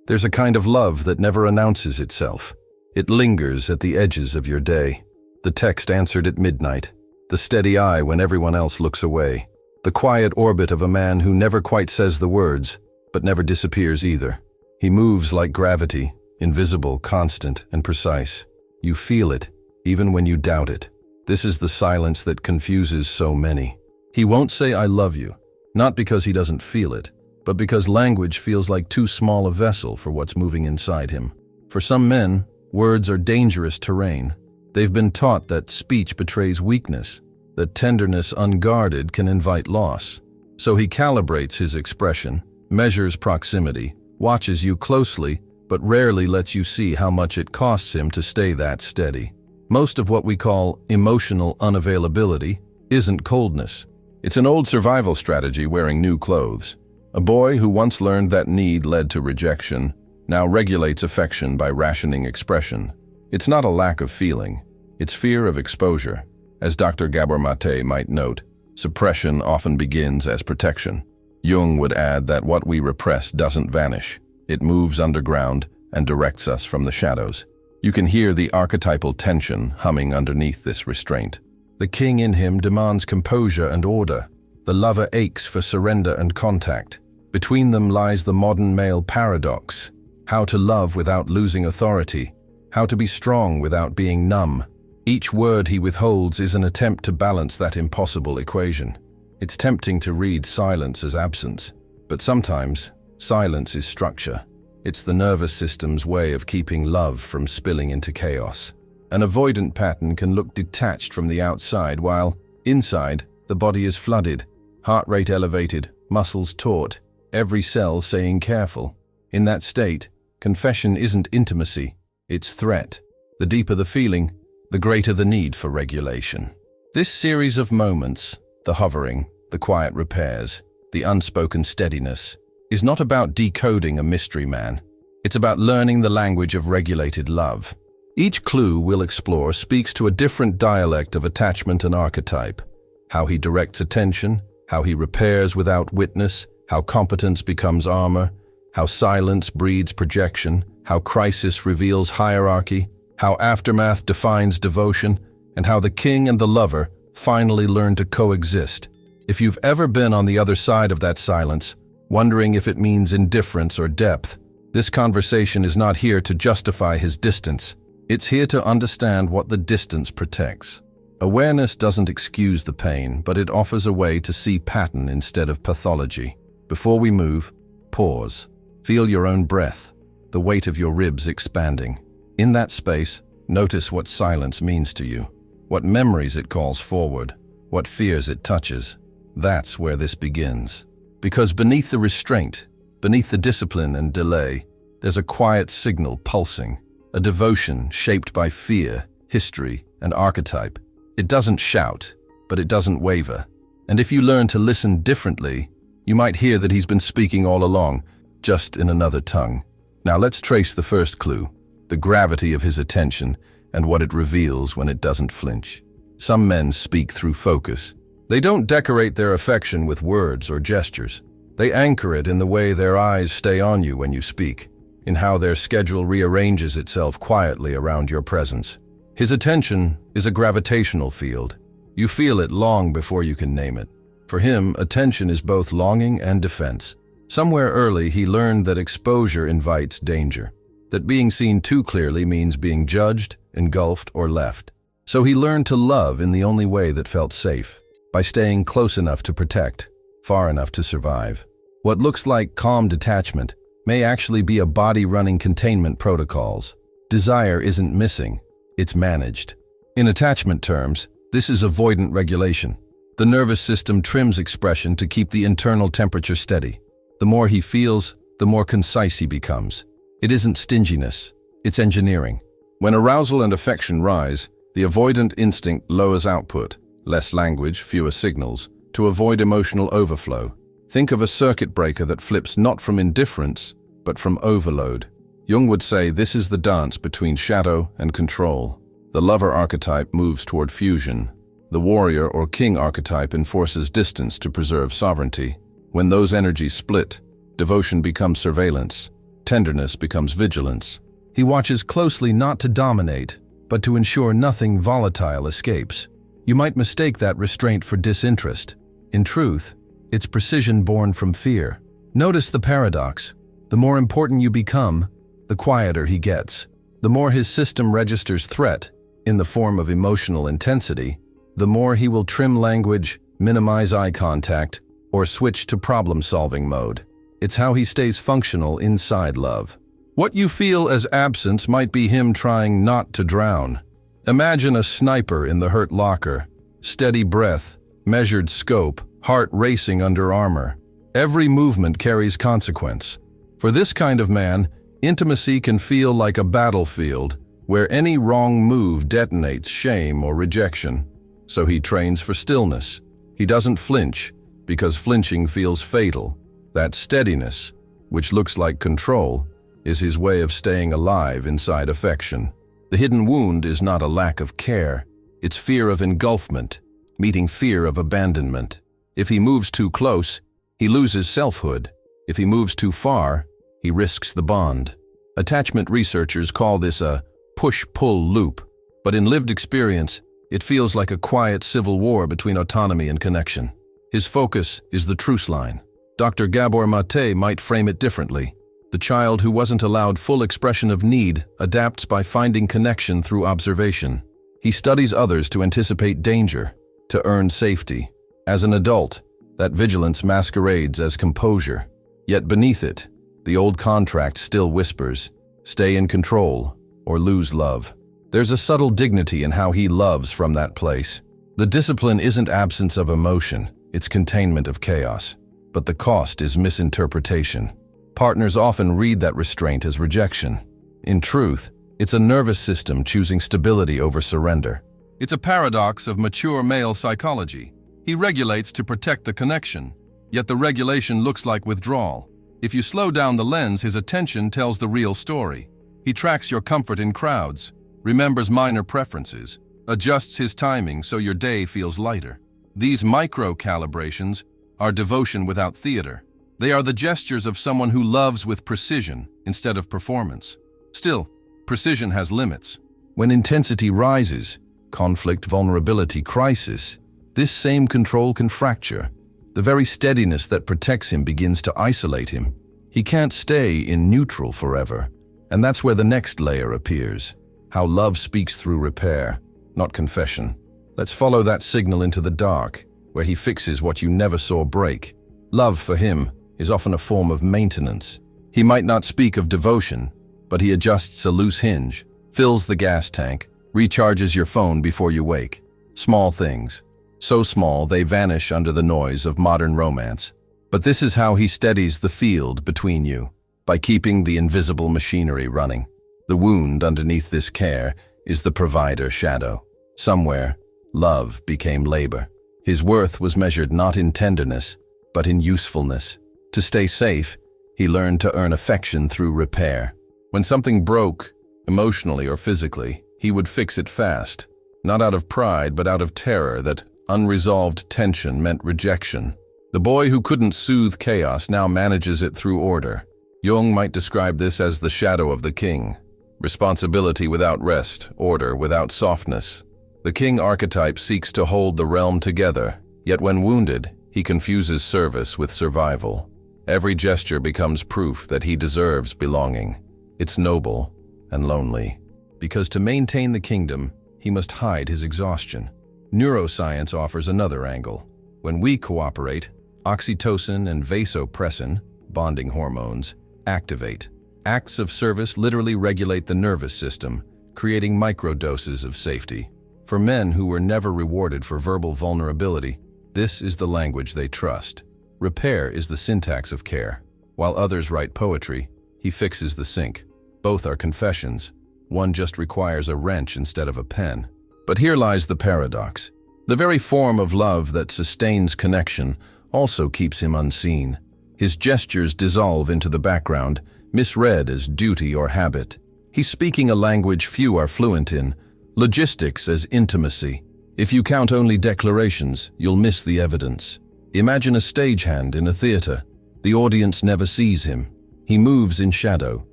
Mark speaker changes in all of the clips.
Speaker 1: There's a kind of love that never announces itself. It lingers at the edges of your day. The text answered at midnight. The steady eye when everyone else looks away. The quiet orbit of a man who never quite says the words, but never disappears either. He moves like gravity, invisible, constant, and precise. You feel it, even when you doubt it. This is the silence that confuses so many. He won't say "I love you," not because he doesn't feel it, but because language feels like too small a vessel for what's moving inside him. For some men, words are dangerous terrain. They've been taught that speech betrays weakness, that tenderness unguarded can invite loss. So he calibrates his expression, measures proximity, watches you closely, but rarely lets you see how much it costs him to stay that steady. Most of what we call emotional unavailability isn't coldness. It's an old survival strategy wearing new clothes. A boy who once learned that need led to rejection now regulates affection by rationing expression. It's not a lack of feeling, it's fear of exposure. As Dr. Gabor Mate might note, suppression often begins as protection. Jung would add that what we repress doesn't vanish. It moves underground and directs us from the shadows. You can hear the archetypal tension humming underneath this restraint. The king in him demands composure and order. The lover aches for surrender and contact. Between them lies the modern male paradox: how to love without losing authority, how to be strong without being numb. Each word he withholds is an attempt to balance that impossible equation. It's tempting to read silence as absence, but sometimes silence is structure. It's the nervous system's way of keeping love from spilling into chaos. An avoidant pattern can look detached from the outside, while inside, the body is flooded, heart rate elevated, muscles taut, every cell saying careful. In that state, confession isn't intimacy, it's threat. The deeper the feeling, the greater the need for regulation. This series of moments, the hovering, the quiet repairs, the unspoken steadiness, is not about decoding a mystery man. It's about learning the language of regulated love. Each clue we'll explore speaks to a different dialect of attachment and archetype. How he directs attention, how he repairs without witness, how competence becomes armor, how silence breeds projection, how crisis reveals hierarchy, how aftermath defines devotion, and how the king and the lover finally learn to coexist. If you've ever been on the other side of that silence, wondering if it means indifference or depth, this conversation is not here to justify his distance. It's here to understand what the distance protects. Awareness doesn't excuse the pain, but it offers a way to see pattern instead of pathology. Before we move, pause. Feel your own breath, the weight of your ribs expanding. In that space, notice what silence means to you, what memories it calls forward, what fears it touches. That's where this begins. Because beneath the restraint, beneath the discipline and delay, there's a quiet signal pulsing, a devotion shaped by fear, history, and archetype. It doesn't shout, but it doesn't waver. And if you learn to listen differently, you might hear that he's been speaking all along, just in another tongue. Now let's trace the first clue, the gravity of his attention and what it reveals when it doesn't flinch. Some men speak through focus. They don't decorate their affection with words or gestures. They anchor it in the way their eyes stay on you when you speak, in how their schedule rearranges itself quietly around your presence. His attention is a gravitational field. You feel it long before you can name it. For him, attention is both longing and defense. Somewhere early, he learned that exposure invites danger, that being seen too clearly means being judged, engulfed, or left. So he learned to love in the only way that felt safe, by staying close enough to protect, far enough to survive. What looks like calm detachment may actually be a body running containment protocols. Desire isn't missing, it's managed. In attachment terms, this is avoidant regulation. The nervous system trims expression to keep the internal temperature steady. The more he feels, the more concise he becomes. It isn't stinginess, it's engineering. When arousal and affection rise, the avoidant instinct lowers output, less language, fewer signals, to avoid emotional overflow. Think of a circuit breaker that flips not from indifference, but from overload. Jung would say this is the dance between shadow and control. The lover archetype moves toward fusion. The warrior or king archetype enforces distance to preserve sovereignty. When those energies split, devotion becomes surveillance, Tenderness becomes vigilance. He watches closely not to dominate, but to ensure nothing volatile escapes. You might mistake that restraint for disinterest. In truth, it's precision born from fear. Notice the paradox. The more important you become, the quieter he gets. The more his system registers threat, in the form of emotional intensity, the more he will trim language, minimize eye contact, or switch to problem-solving mode. It's how he stays functional inside love. What you feel as absence might be him trying not to drown. Imagine a sniper in the hurt locker. Steady breath, measured scope, heart racing under armor. Every movement carries consequence. For this kind of man, intimacy can feel like a battlefield where any wrong move detonates shame or rejection. So he trains for stillness. He doesn't flinch, because flinching feels fatal. That steadiness, which looks like control, is his way of staying alive inside affection. The hidden wound is not a lack of care. It's fear of engulfment, meeting fear of abandonment. If he moves too close, he loses selfhood. If he moves too far, he risks the bond. Attachment researchers call this a push-pull loop, but in lived experience, it feels like a quiet civil war between autonomy and connection. His focus is the truce line. Dr. Gabor Mate might frame it differently. The child who wasn't allowed full expression of need adapts by finding connection through observation. He studies others to anticipate danger, to earn safety. As an adult, that vigilance masquerades as composure. Yet beneath it, the old contract still whispers, stay in control or lose love. There's a subtle dignity in how he loves from that place. The discipline isn't absence of emotion, it's containment of chaos. But the cost is misinterpretation. Partners often read that restraint as rejection. In truth, it's a nervous system choosing stability over surrender. It's a paradox of mature male psychology. He regulates to protect the connection, yet the regulation looks like withdrawal. If you slow down the lens, his attention tells the real story. He tracks your comfort in crowds, remembers minor preferences, adjusts his timing so your day feels lighter. These micro-calibrations are devotion without theater. They are the gestures of someone who loves with precision instead of performance. Still, precision has limits. When intensity rises, conflict, vulnerability, crisis, this same control can fracture. The very steadiness that protects him begins to isolate him. He can't stay in neutral forever. And that's where the next layer appears. How love speaks through repair, not confession. Let's follow that signal into the dark, where he fixes what you never saw break. Love for him is often a form of maintenance. He might not speak of devotion, but he adjusts a loose hinge, fills the gas tank, recharges your phone before you wake. Small things. So small they vanish under the noise of modern romance. But this is how he steadies the field between you, by keeping the invisible machinery running. The wound underneath this care is the provider shadow. Somewhere, love became labor. His worth was measured not in tenderness, but in usefulness. To stay safe, he learned to earn affection through repair. When something broke, emotionally or physically, he would fix it fast, not out of pride but out of terror that unresolved tension meant rejection. The boy who couldn't soothe chaos now manages it through order. Jung might describe this as the shadow of the king. Responsibility without rest, order without softness. The king archetype seeks to hold the realm together, yet when wounded, he confuses service with survival. Every gesture becomes proof that he deserves belonging. It's noble and lonely, because to maintain the kingdom, he must hide his exhaustion. Neuroscience offers another angle. When we cooperate, oxytocin and vasopressin, bonding hormones, activate. Acts of service literally regulate the nervous system, creating microdoses of safety. For men who were never rewarded for verbal vulnerability, this is the language they trust. Repair is the syntax of care. While others write poetry, he fixes the sink. Both are confessions. One just requires a wrench instead of a pen. But here lies the paradox. The very form of love that sustains connection also keeps him unseen. His gestures dissolve into the background, misread as duty or habit. He's speaking a language few are fluent in, logistics as intimacy. If you count only declarations, you'll miss the evidence. Imagine a stagehand in a theater. The audience never sees him. He moves in shadow,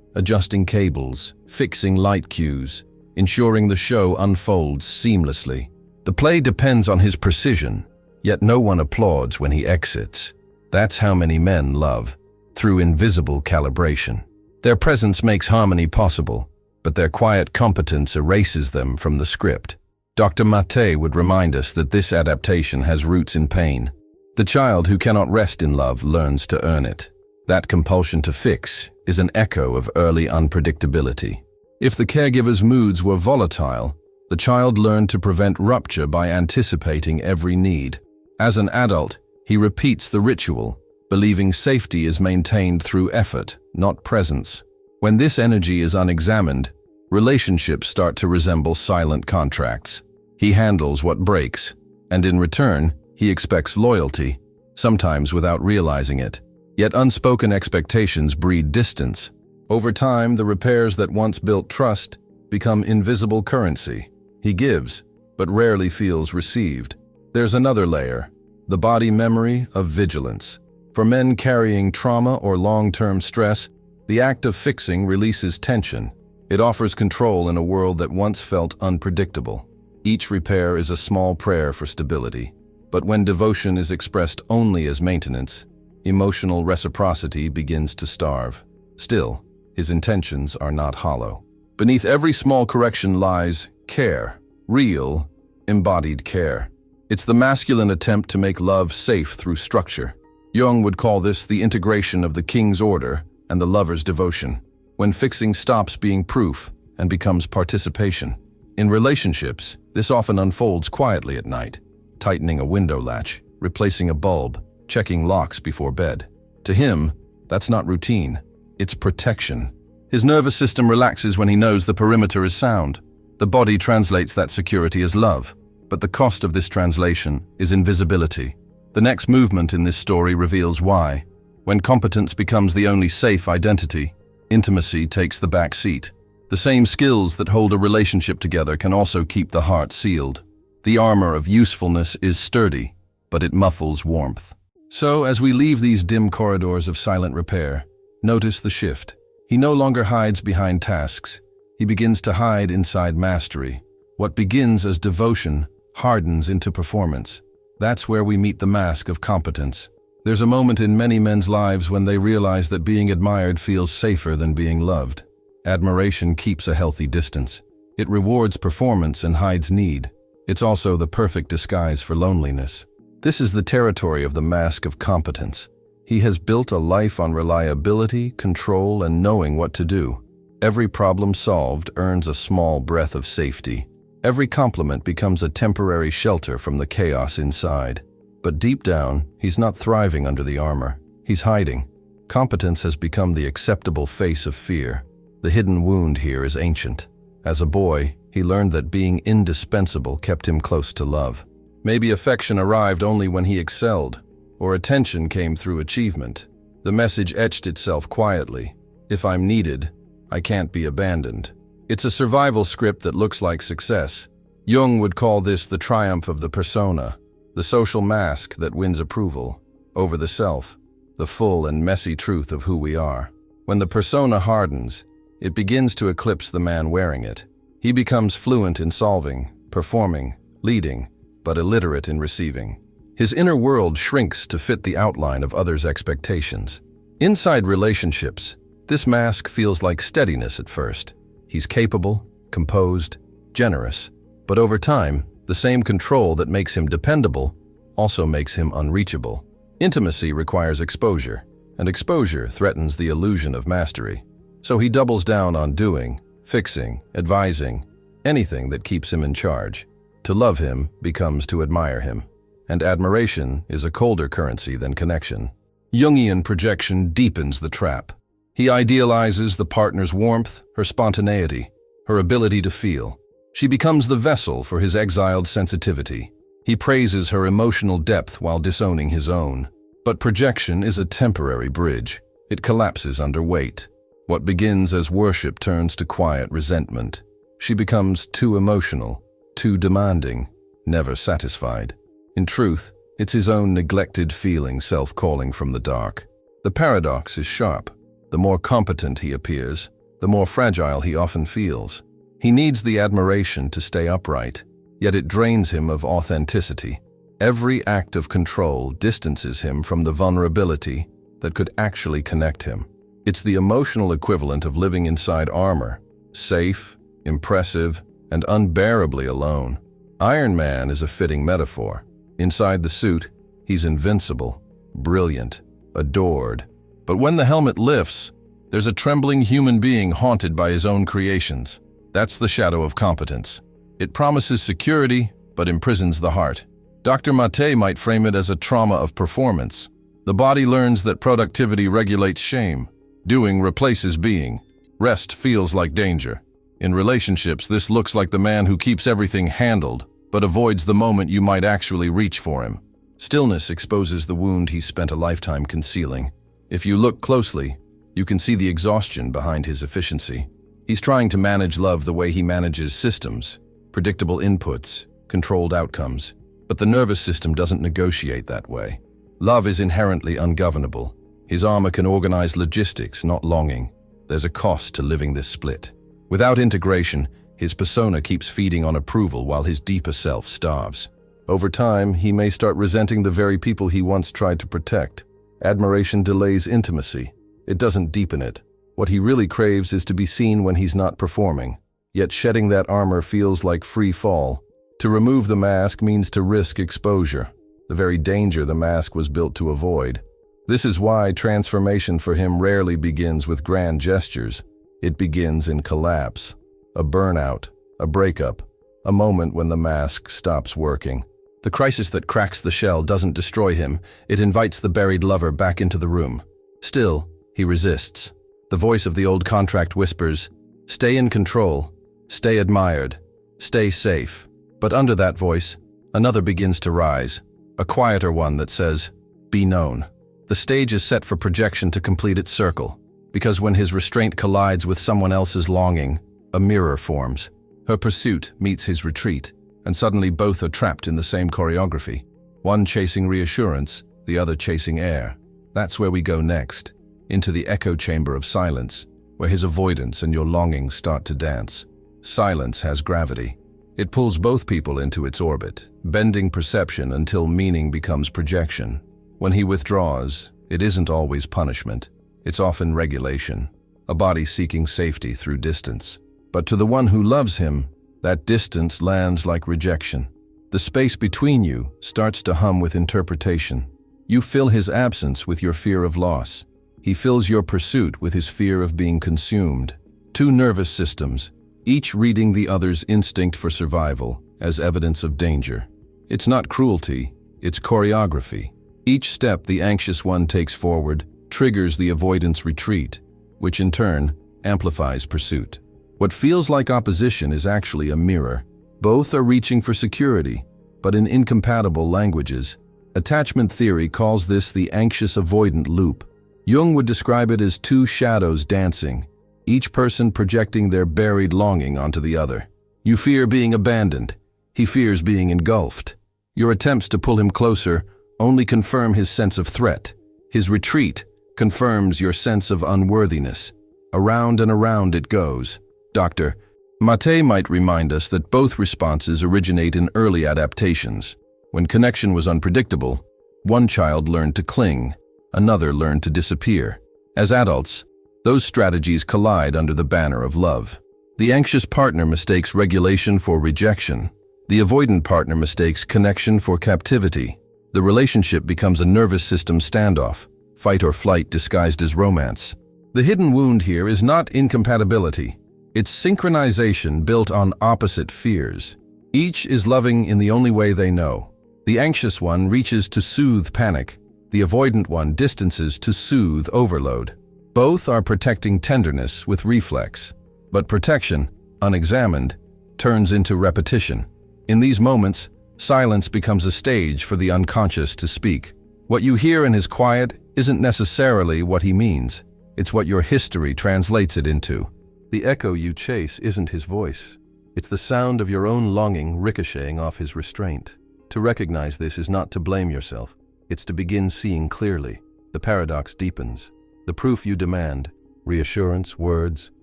Speaker 1: adjusting cables, fixing light cues, ensuring the show unfolds seamlessly. The play depends on his precision, yet no one applauds when he exits. That's how many men love, through invisible calibration. Their presence makes harmony possible, but their quiet competence erases them from the script. Dr. Mate would remind us that this adaptation has roots in pain. The child who cannot rest in love learns to earn it. That compulsion to fix is an echo of early unpredictability. If the caregiver's moods were volatile, the child learned to prevent rupture by anticipating every need. As an adult, he repeats the ritual, believing safety is maintained through effort, not presence. When this energy is unexamined, relationships start to resemble silent contracts. He handles what breaks, and in return, he expects loyalty, sometimes without realizing it. Yet unspoken expectations breed distance. Over time, the repairs that once built trust become invisible currency. He gives, but rarely feels received. There's another layer, the body memory of vigilance. For men carrying trauma or long-term stress, the act of fixing releases tension. It offers control in a world that once felt unpredictable. Each repair is a small prayer for stability. But when devotion is expressed only as maintenance, emotional reciprocity begins to starve. Still, his intentions are not hollow. Beneath every small correction lies care, real, embodied care. It's the masculine attempt to make love safe through structure. Jung would call this the integration of the king's order and the lover's devotion, when fixing stops being proof and becomes participation. In relationships, this often unfolds quietly at night, tightening a window latch, replacing a bulb, checking locks before bed. To him, that's not routine, it's protection. His nervous system relaxes when he knows the perimeter is sound. The body translates that security as love, but the cost of this translation is invisibility. The next movement in this story reveals why. When competence becomes the only safe identity, intimacy takes the back seat. The same skills that hold a relationship together can also keep the heart sealed. The armor of usefulness is sturdy, but it muffles warmth. So, as we leave these dim corridors of silent repair, notice the shift. He no longer hides behind tasks. He begins to hide inside mastery. What begins as devotion hardens into performance. That's where we meet the mask of competence. There's a moment in many men's lives when they realize that being admired feels safer than being loved. Admiration keeps a healthy distance. It rewards performance and hides need. It's also the perfect disguise for loneliness. This is the territory of the mask of competence. He has built a life on reliability, control, and knowing what to do. Every problem solved earns a small breath of safety. Every compliment becomes a temporary shelter from the chaos inside. But deep down, he's not thriving under the armor. He's hiding. Competence has become the acceptable face of fear. The hidden wound here is ancient. As a boy, he learned that being indispensable kept him close to love. Maybe affection arrived only when he excelled, or attention came through achievement. The message etched itself quietly. If I'm needed, I can't be abandoned. It's a survival script that looks like success. Jung would call this the triumph of the persona, the social mask that wins approval over the self, the full and messy truth of who we are. When the persona hardens, it begins to eclipse the man wearing it. He becomes fluent in solving, performing, leading, but illiterate in receiving. His inner world shrinks to fit the outline of others' expectations. Inside relationships, this mask feels like steadiness at first. He's capable, composed, generous, but over time, the same control that makes him dependable also makes him unreachable. Intimacy requires exposure, and exposure threatens the illusion of mastery. So he doubles down on doing, fixing, advising, anything that keeps him in charge. To love him becomes to admire him, and admiration is a colder currency than connection. Jungian projection deepens the trap. He idealizes the partner's warmth, her spontaneity, her ability to feel. She becomes the vessel for his exiled sensitivity. He praises her emotional depth while disowning his own. But projection is a temporary bridge. It collapses under weight. What begins as worship turns to quiet resentment. She becomes too emotional, too demanding, never satisfied. In truth, it's his own neglected feeling self-calling from the dark. The paradox is sharp. The more competent he appears, the more fragile he often feels. He needs the admiration to stay upright, yet it drains him of authenticity. Every act of control distances him from the vulnerability that could actually connect him. It's the emotional equivalent of living inside armor, safe, impressive, and unbearably alone. Iron Man is a fitting metaphor. Inside the suit, he's invincible, brilliant, adored. But when the helmet lifts, there's a trembling human being haunted by his own creations. That's the shadow of competence. It promises security, but imprisons the heart. Dr. Mate might frame it as a trauma of performance. The body learns that productivity regulates shame. Doing replaces being. Rest feels like danger. In relationships, this looks like the man who keeps everything handled, but avoids the moment you might actually reach for him. Stillness exposes the wound he spent a lifetime concealing. If you look closely, you can see the exhaustion behind his efficiency. He's trying to manage love the way he manages systems, predictable inputs, controlled outcomes. But the nervous system doesn't negotiate that way. Love is inherently ungovernable. His armor can organize logistics, not longing. There's a cost to living this split. Without integration, his persona keeps feeding on approval while his deeper self starves. Over time, he may start resenting the very people he once tried to protect. Admiration delays intimacy. It doesn't deepen it. What he really craves is to be seen when he's not performing. Yet shedding that armor feels like free fall. To remove the mask means to risk exposure, the very danger the mask was built to avoid. This is why transformation for him rarely begins with grand gestures. It begins in collapse, a burnout, a breakup, a moment when the mask stops working. The crisis that cracks the shell doesn't destroy him, it invites the buried lover back into the room. Still, he resists. The voice of the old contract whispers, "Stay in control, stay admired, stay safe." But under that voice, another begins to rise, a quieter one that says, "Be known." The stage is set for projection to complete its circle, because when his restraint collides with someone else's longing, a mirror forms. Her pursuit meets his retreat, and suddenly both are trapped in the same choreography, one chasing reassurance, the other chasing air. That's where we go next, into the echo chamber of silence, where his avoidance and your longing start to dance. Silence has gravity. It pulls both people into its orbit, bending perception until meaning becomes projection. When he withdraws, it isn't always punishment. It's often regulation, a body seeking safety through distance. But to the one who loves him, that distance lands like rejection. The space between you starts to hum with interpretation. You fill his absence with your fear of loss. He fills your pursuit with his fear of being consumed. Two nervous systems, each reading the other's instinct for survival as evidence of danger. It's not cruelty, it's choreography. Each step the anxious one takes forward triggers the avoidance retreat, which in turn amplifies pursuit. What feels like opposition is actually a mirror. Both are reaching for security, but in incompatible languages. Attachment theory calls this the anxious avoidant loop. Jung would describe it as two shadows dancing, each person projecting their buried longing onto the other. You fear being abandoned. He fears being engulfed. Your attempts to pull him closer only confirm his sense of threat. His retreat confirms your sense of unworthiness. Around and around it goes. Dr. Mate might remind us that both responses originate in early adaptations. When connection was unpredictable, one child learned to cling, another learned to disappear. As adults, those strategies collide under the banner of love. The anxious partner mistakes regulation for rejection. The avoidant partner mistakes connection for captivity. The relationship becomes a nervous system standoff, fight or flight disguised as romance. The hidden wound here is not incompatibility. It's synchronization built on opposite fears. Each is loving in the only way they know. The anxious one reaches to soothe panic. The avoidant one distances to soothe overload. Both are protecting tenderness with reflex, but protection, unexamined, turns into repetition. In these moments, silence becomes a stage for the unconscious to speak. What you hear in his quiet isn't necessarily what he means. It's what your history translates it into. The echo you chase isn't his voice. It's the sound of your own longing ricocheting off his restraint. To recognize this is not to blame yourself. It's to begin seeing clearly. The paradox deepens. The proof you demand, reassurance, words,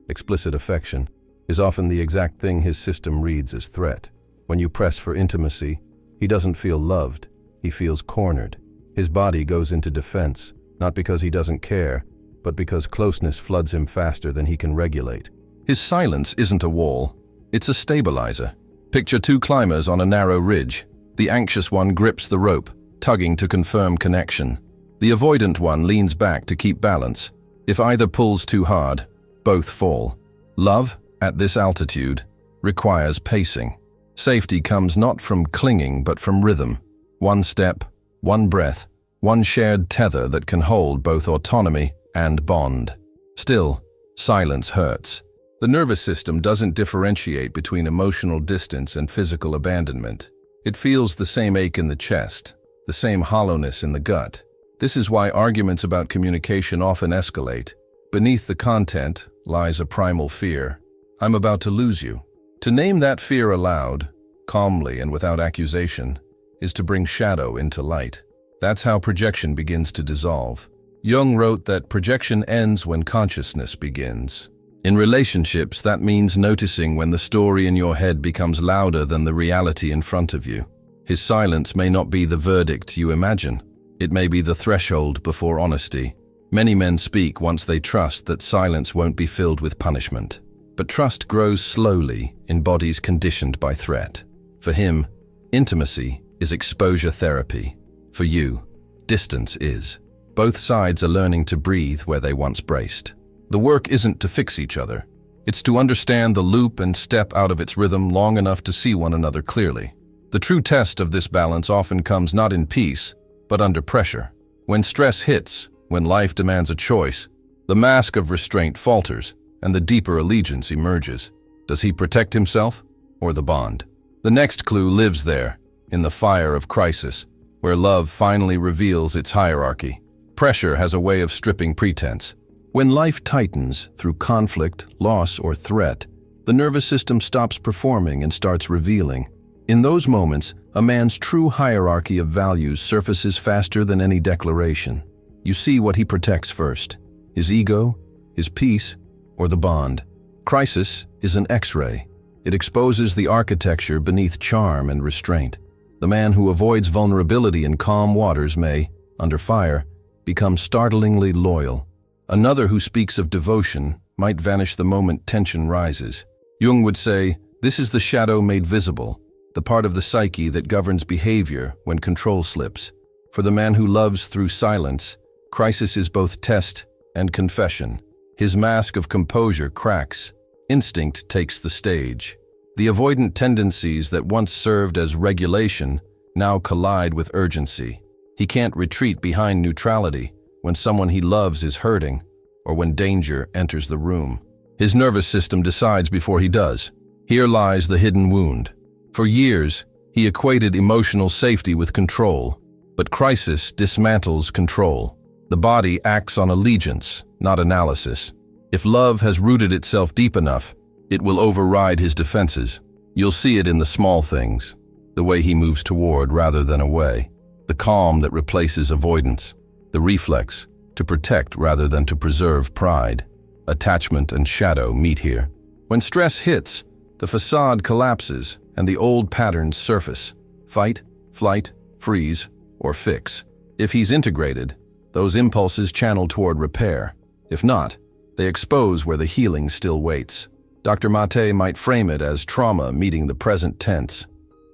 Speaker 1: explicit affection, is often the exact thing his system reads as threat. When you press for intimacy, he doesn't feel loved, he feels cornered. His body goes into defense, not because he doesn't care, but because closeness floods him faster than he can regulate. His silence isn't a wall, it's a stabilizer. Picture two climbers on a narrow ridge. The anxious one grips the rope, tugging to confirm connection. The avoidant one leans back to keep balance. If either pulls too hard, both fall. Love, at this altitude, requires pacing. Safety comes not from clinging but from rhythm. One step, one breath, one shared tether that can hold both autonomy and bond. Still, silence hurts. The nervous system doesn't differentiate between emotional distance and physical abandonment. It feels the same ache in the chest, the same hollowness in the gut. This is why arguments about communication often escalate. Beneath the content lies a primal fear. I'm about to lose you. To name that fear aloud, calmly and without accusation, is to bring shadow into light. That's how projection begins to dissolve. Jung wrote that projection ends when consciousness begins. In relationships, that means noticing when the story in your head becomes louder than the reality in front of you. His silence may not be the verdict you imagine. It may be the threshold before honesty. Many men speak once they trust that silence won't be filled with punishment. But trust grows slowly in bodies conditioned by threat. For him, intimacy is exposure therapy. For you, distance is. Both sides are learning to breathe where they once braced. The work isn't to fix each other. It's to understand the loop and step out of its rhythm long enough to see one another clearly. The true test of this balance often comes not in peace, but under pressure. When stress hits, when life demands a choice, the mask of restraint falters and the deeper allegiance emerges. Does he protect himself or the bond? The next clue lives there, in the fire of crisis, where love finally reveals its hierarchy. Pressure has a way of stripping pretense. When life tightens through conflict, loss, or threat, the nervous system stops performing and starts revealing. In those moments, a man's true hierarchy of values surfaces faster than any declaration. You see what he protects first: his ego, his peace, or the bond. Crisis is an X-ray. It exposes the architecture beneath charm and restraint. The man who avoids vulnerability in calm waters may, under fire, become startlingly loyal. Another who speaks of devotion might vanish the moment tension rises. Jung would say, this is the shadow made visible, the part of the psyche that governs behavior when control slips. For the man who loves through silence, crisis is both test and confession. His mask of composure cracks. Instinct takes the stage. The avoidant tendencies that once served as regulation now collide with urgency. He can't retreat behind neutrality when someone he loves is hurting or when danger enters the room. His nervous system decides before he does. Here lies the hidden wound. For years, he equated emotional safety with control, but crisis dismantles control. The body acts on allegiance, not analysis. If love has rooted itself deep enough, it will override his defenses. You'll see it in the small things, the way he moves toward rather than away, the calm that replaces avoidance, the reflex to protect rather than to preserve pride. Attachment and shadow meet here. When stress hits, the facade collapses and the old patterns surface: fight, flight, freeze, or fix. If he's integrated, those impulses channel toward repair. If not, they expose where the healing still waits. Dr. Mate might frame it as trauma meeting the present tense,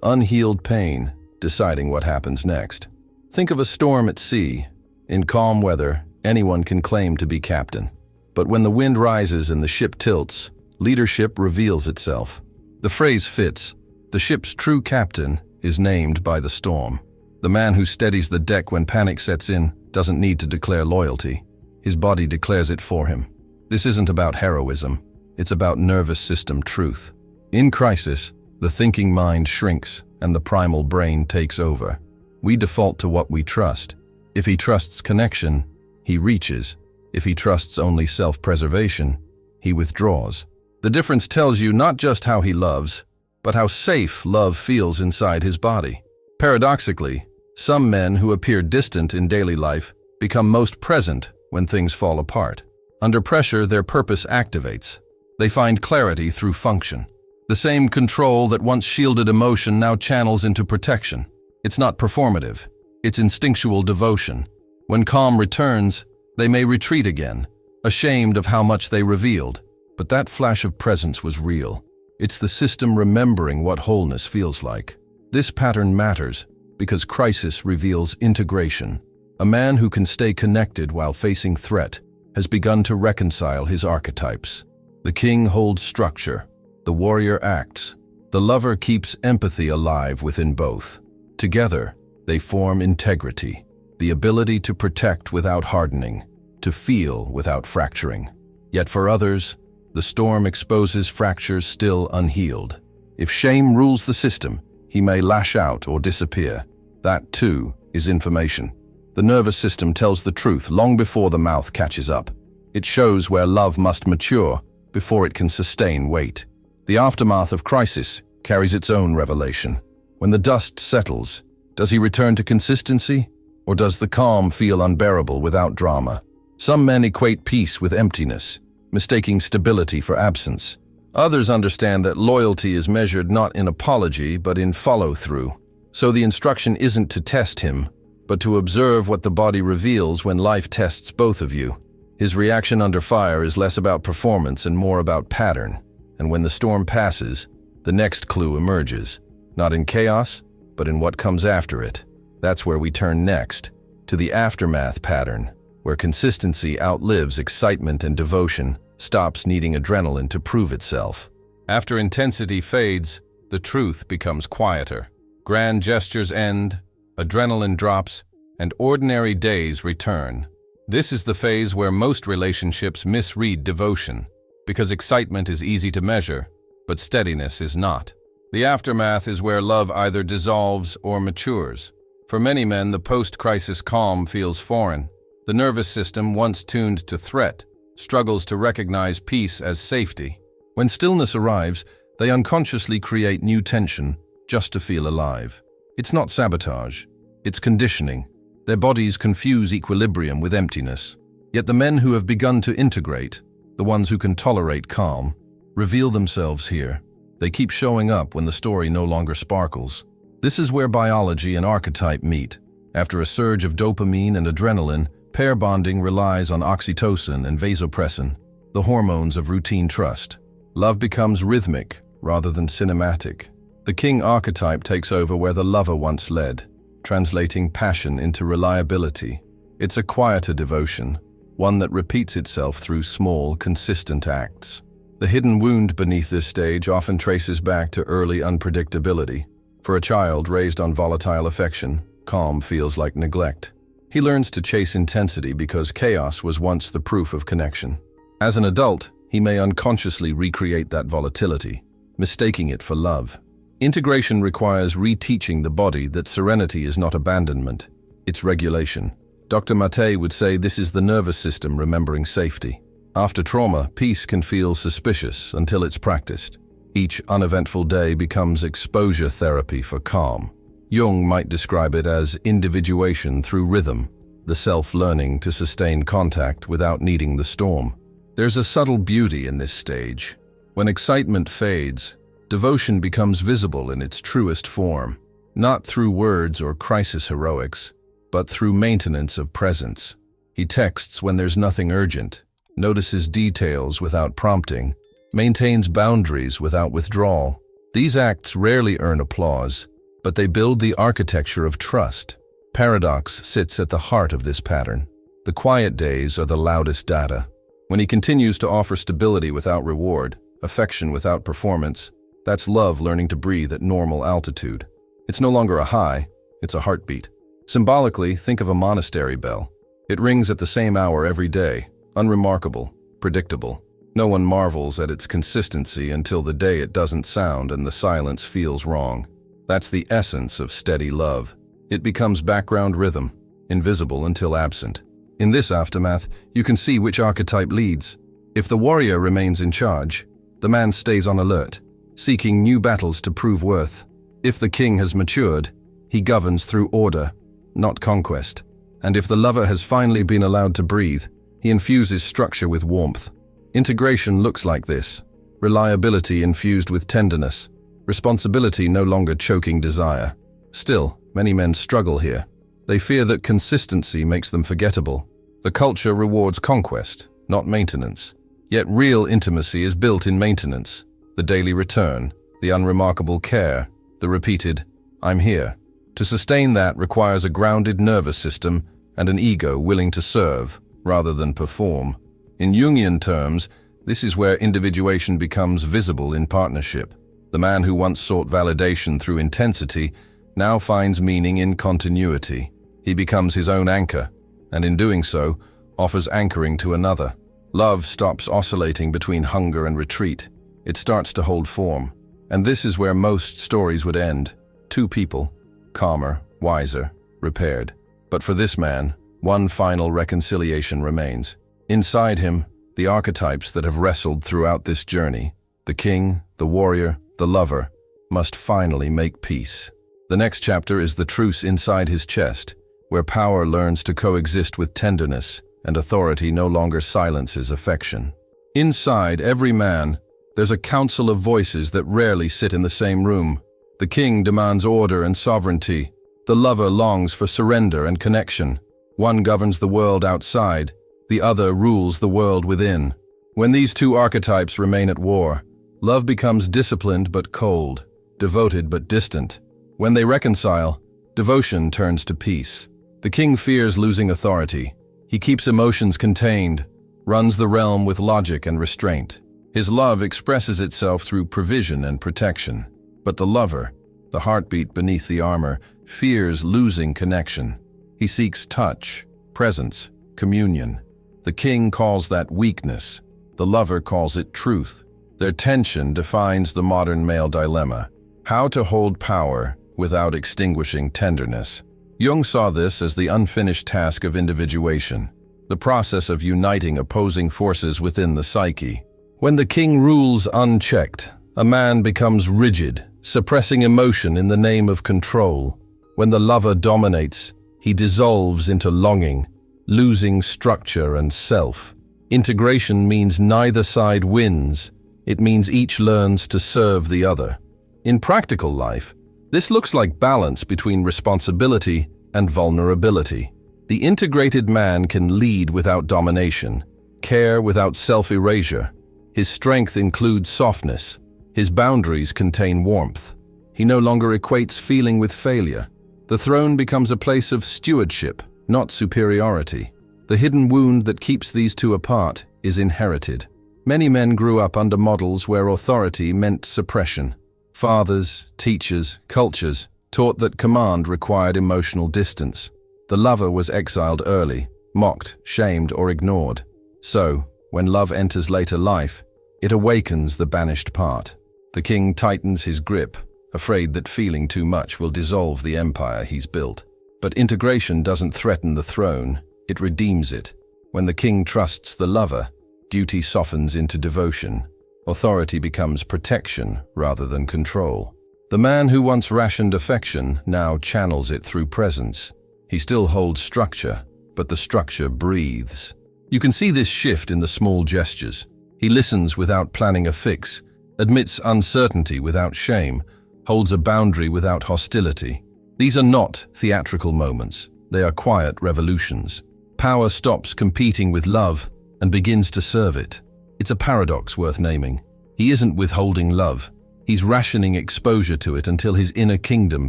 Speaker 1: unhealed pain deciding what happens next. Think of a storm at sea. In calm weather, anyone can claim to be captain. But when the wind rises and the ship tilts, leadership reveals itself. The phrase fits. The ship's true captain is named by the storm. The man who steadies the deck when panic sets in doesn't need to declare loyalty. His body declares it for him. This isn't about heroism. It's about nervous system truth. In crisis, the thinking mind shrinks and the primal brain takes over. We default to what we trust. If he trusts connection, he reaches. If he trusts only self-preservation, he withdraws. The difference tells you not just how he loves, but how safe love feels inside his body. Paradoxically, some men who appear distant in daily life become most present when things fall apart. Under pressure, their purpose activates. They find clarity through function. The same control that once shielded emotion now channels into protection. It's not performative. It's instinctual devotion. When calm returns, they may retreat again, ashamed of how much they revealed. But that flash of presence was real. It's the system remembering what wholeness feels like. This pattern matters because crisis reveals integration. A man who can stay connected while facing threat has begun to reconcile his archetypes. The king holds structure. The warrior acts. The lover keeps empathy alive within both. Together, they form integrity, the ability to protect without hardening, to feel without fracturing. Yet for others, the storm exposes fractures still unhealed. If shame rules the system, he may lash out or disappear. That, too, is information. The nervous system tells the truth long before the mouth catches up. It shows where love must mature before it can sustain weight. The aftermath of crisis carries its own revelation. When the dust settles, does he return to consistency, or does the calm feel unbearable without drama? Some men equate peace with emptiness, mistaking stability for absence. Others understand that loyalty is measured not in apology but in follow-through. So the instruction isn't to test him, but to observe what the body reveals when life tests both of you. His reaction under fire is less about performance and more about pattern. And when the storm passes, the next clue emerges, not in chaos, but in what comes after it. That's where we turn next, to the aftermath pattern, where consistency outlives excitement and devotion, stops needing adrenaline to prove itself. After intensity fades, the truth becomes quieter. Grand gestures end, adrenaline drops, and ordinary days return. This is the phase where most relationships misread devotion, because excitement is easy to measure, but steadiness is not. The aftermath is where love either dissolves or matures. For many men, the post-crisis calm feels foreign. The nervous system, once tuned to threat, struggles to recognize peace as safety. When stillness arrives, they unconsciously create new tension just to feel alive. It's not sabotage, it's conditioning. Their bodies confuse equilibrium with emptiness. Yet the men who have begun to integrate, the ones who can tolerate calm, reveal themselves here. They keep showing up when the story no longer sparkles. This is where biology and archetype meet. After a surge of dopamine and adrenaline, pair bonding relies on oxytocin and vasopressin, the hormones of routine trust. Love becomes rhythmic rather than cinematic. The king archetype takes over where the lover once led, translating passion into reliability. It's a quieter devotion, one that repeats itself through small, consistent acts. The hidden wound beneath this stage often traces back to early unpredictability. For a child raised on volatile affection, calm feels like neglect. He learns to chase intensity because chaos was once the proof of connection. As an adult, he may unconsciously recreate that volatility, mistaking it for love. Integration requires reteaching the body that serenity is not abandonment, it's regulation. Dr. Mate would say this is the nervous system remembering safety. After trauma, peace can feel suspicious until it's practiced. Each uneventful day becomes exposure therapy for calm. Jung might describe it as individuation through rhythm, the self-learning to sustain contact without needing the storm. There's a subtle beauty in this stage. When excitement fades, devotion becomes visible in its truest form, not through words or crisis heroics, but through maintenance of presence. He texts when there's nothing urgent, notices details without prompting, maintains boundaries without withdrawal. These acts rarely earn applause, but they build the architecture of trust. Paradox sits at the heart of this pattern. The quiet days are the loudest data. When he continues to offer stability without reward, affection without performance, that's love learning to breathe at normal altitude. It's no longer a high, it's a heartbeat. Symbolically, think of a monastery bell. It rings at the same hour every day, unremarkable, predictable. No one marvels at its consistency until the day it doesn't sound and the silence feels wrong. That's the essence of steady love. It becomes background rhythm, invisible until absent. In this aftermath, you can see which archetype leads. If the warrior remains in charge, the man stays on alert, seeking new battles to prove worth. If the king has matured, he governs through order, not conquest. And if the lover has finally been allowed to breathe, He infuses structure with warmth. Integration looks like this: reliability infused with tenderness, responsibility no longer choking desire. Still, many men struggle here. They fear that consistency makes them forgettable. The culture rewards conquest, not maintenance. Yet real intimacy is built in maintenance: the daily return, the unremarkable care, the repeated, "I'm here." To sustain that requires a grounded nervous system and an ego willing to serve rather than perform. In Jungian terms, this is where individuation becomes visible in partnership. The man who once sought validation through intensity now finds meaning in continuity. He becomes his own anchor, and in doing so, offers anchoring to another. Love stops oscillating between hunger and retreat. It starts to hold form. And this is where most stories would end. Two people, calmer, wiser, repaired. But for this man, one final reconciliation remains. Inside him, the archetypes that have wrestled throughout this journey, the king, the warrior, the lover, must finally make peace. The next chapter is the truce inside his chest, where power learns to coexist with tenderness, and authority no longer silences affection. Inside every man, there's a council of voices that rarely sit in the same room. The king demands order and sovereignty. The lover longs for surrender and connection. One governs the world outside, the other rules the world within. When these two archetypes remain at war, love becomes disciplined but cold, devoted but distant. When they reconcile, devotion turns to peace. The king fears losing authority. He keeps emotions contained, runs the realm with logic and restraint. His love expresses itself through provision and protection. But the lover, the heartbeat beneath the armor, fears losing connection. He seeks touch, presence, communion. The king calls that weakness. The lover calls it truth. Their tension defines the modern male dilemma: how to hold power without extinguishing tenderness. Jung saw this as the unfinished task of individuation, the process of uniting opposing forces within the psyche. When the king rules unchecked, a man becomes rigid, suppressing emotion in the name of control. When the lover dominates, he dissolves into longing, losing structure and self. Integration means neither side wins. It means each learns to serve the other. In practical life, this looks like balance between responsibility and vulnerability. The integrated man can lead without domination, care without self-erasure. His strength includes softness. His boundaries contain warmth. He no longer equates feeling with failure. The throne becomes a place of stewardship, not superiority. The hidden wound that keeps these two apart is inherited. Many men grew up under models where authority meant suppression. Fathers, teachers, cultures taught that command required emotional distance. The lover was exiled early, mocked, shamed, or ignored. So, when love enters later life, it awakens the banished part. The king tightens his grip, afraid that feeling too much will dissolve the empire he's built. But integration doesn't threaten the throne, it redeems it. When the king trusts the lover, duty softens into devotion. Authority becomes protection rather than control. The man who once rationed affection now channels it through presence. He still holds structure, but the structure breathes. You can see this shift in the small gestures. He listens without planning a fix, admits uncertainty without shame, holds a boundary without hostility. These are not theatrical moments. They are quiet revolutions. Power stops competing with love and begins to serve it. It's a paradox worth naming. He isn't withholding love. He's rationing exposure to it until his inner kingdom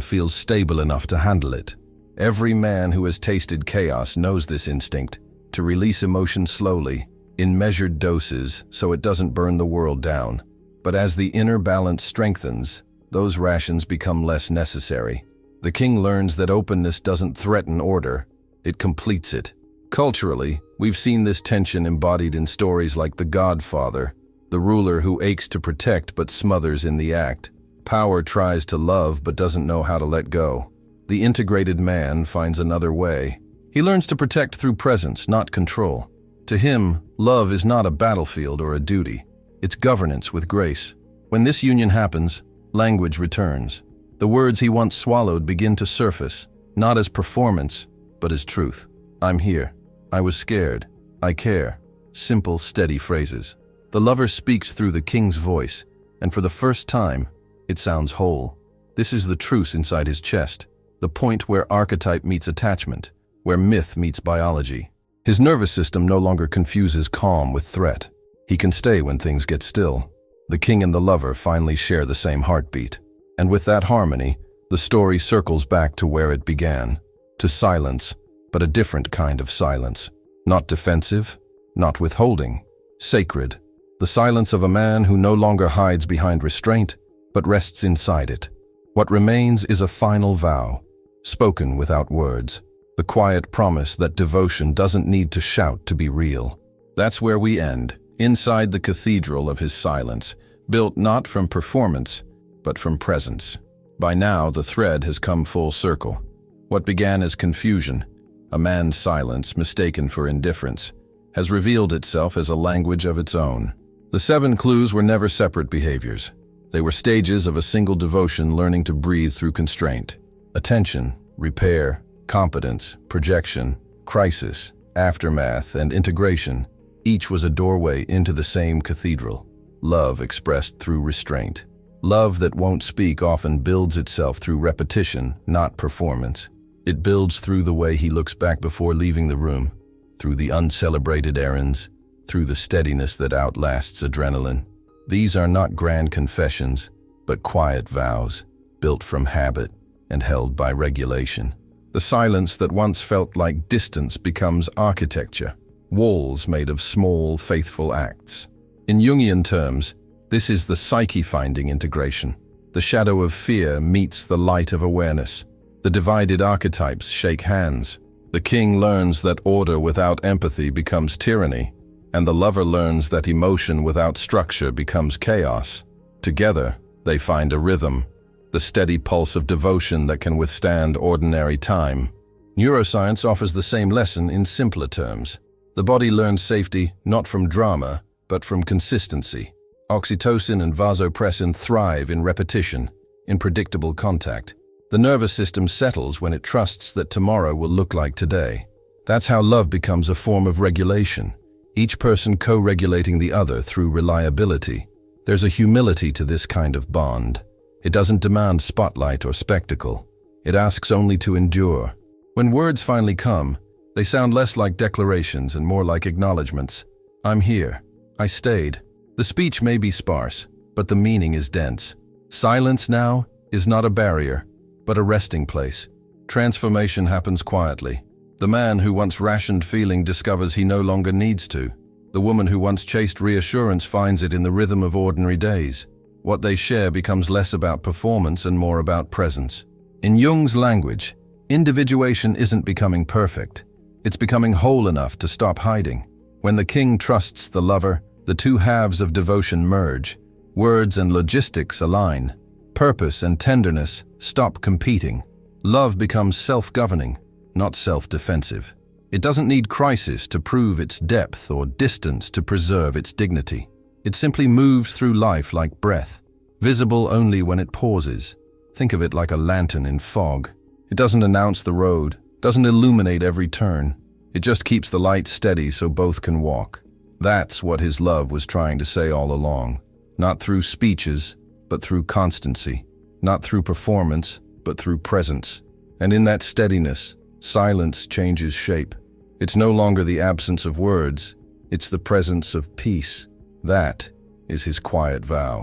Speaker 1: feels stable enough to handle it. Every man who has tasted chaos knows this instinct, to release emotion slowly, in measured doses, so it doesn't burn the world down. But as the inner balance strengthens, those rations become less necessary. The king learns that openness doesn't threaten order, it completes it. Culturally, we've seen this tension embodied in stories like The Godfather, the ruler who aches to protect but smothers in the act. Power tries to love but doesn't know how to let go. The integrated man finds another way. He learns to protect through presence, not control. To him, love is not a battlefield or a duty. It's governance with grace. When this union happens, language returns. The words he once swallowed begin to surface, not as performance, but as truth. I'm here. I was scared. I care. Simple, steady phrases. The lover speaks through the king's voice, and for the first time, it sounds whole. This is the truce inside his chest, the point where archetype meets attachment, where myth meets biology. His nervous system no longer confuses calm with threat. He can stay when things get still. The king and the lover finally share the same heartbeat. And with that harmony, the story circles back to where it began, to silence, but a different kind of silence. Not defensive, not withholding, sacred. The silence of a man who no longer hides behind restraint, but rests inside it. What remains is a final vow, spoken without words, the quiet promise that devotion doesn't need to shout to be real. That's where we end, inside the cathedral of his silence, built not from performance, but from presence. By now, the thread has come full circle. What began as confusion, a man's silence mistaken for indifference, has revealed itself as a language of its own. The 7 clues were never separate behaviors. They were stages of a single devotion learning to breathe through constraint. Attention, repair, competence, projection, crisis, aftermath, and integration. Each was a doorway into the same cathedral. Love expressed through restraint. Love that won't speak often builds itself through repetition, not performance. It builds through the way he looks back before leaving the room, through the uncelebrated errands, through the steadiness that outlasts adrenaline. These are not grand confessions, but quiet vows, built from habit and held by regulation. The silence that once felt like distance becomes architecture, walls made of small, faithful acts. In Jungian terms, this is the psyche finding integration. The shadow of fear meets the light of awareness. The divided archetypes shake hands. The king learns that order without empathy becomes tyranny, and the lover learns that emotion without structure becomes chaos. Together, they find a rhythm, the steady pulse of devotion that can withstand ordinary time. Neuroscience offers the same lesson in simpler terms. The body learns safety not from drama, but from consistency. Oxytocin and vasopressin thrive in repetition, in predictable contact. The nervous system settles when it trusts that tomorrow will look like today. That's how love becomes a form of regulation, each person co-regulating the other through reliability. There's a humility to this kind of bond. It doesn't demand spotlight or spectacle. It asks only to endure. When words finally come, they sound less like declarations and more like acknowledgments. I'm here. I stayed. The speech may be sparse, but the meaning is dense. Silence now is not a barrier, but a resting place. Transformation happens quietly. The man who once rationed feeling discovers he no longer needs to. The woman who once chased reassurance finds it in the rhythm of ordinary days. What they share becomes less about performance and more about presence. In Jung's language, individuation isn't becoming perfect. It's becoming whole enough to stop hiding. When the king trusts the lover, the two halves of devotion merge. Words and logistics align. Purpose and tenderness stop competing. Love becomes self-governing, not self-defensive. It doesn't need crisis to prove its depth or distance to preserve its dignity. It simply moves through life like breath, visible only when it pauses. Think of it like a lantern in fog. It doesn't announce the road, doesn't illuminate every turn. It just keeps the light steady so both can walk. That's what his love was trying to say all along. Not through speeches, but through constancy. Not through performance, but through presence. And in that steadiness, silence changes shape. It's no longer the absence of words, it's the presence of peace. That is his quiet vow.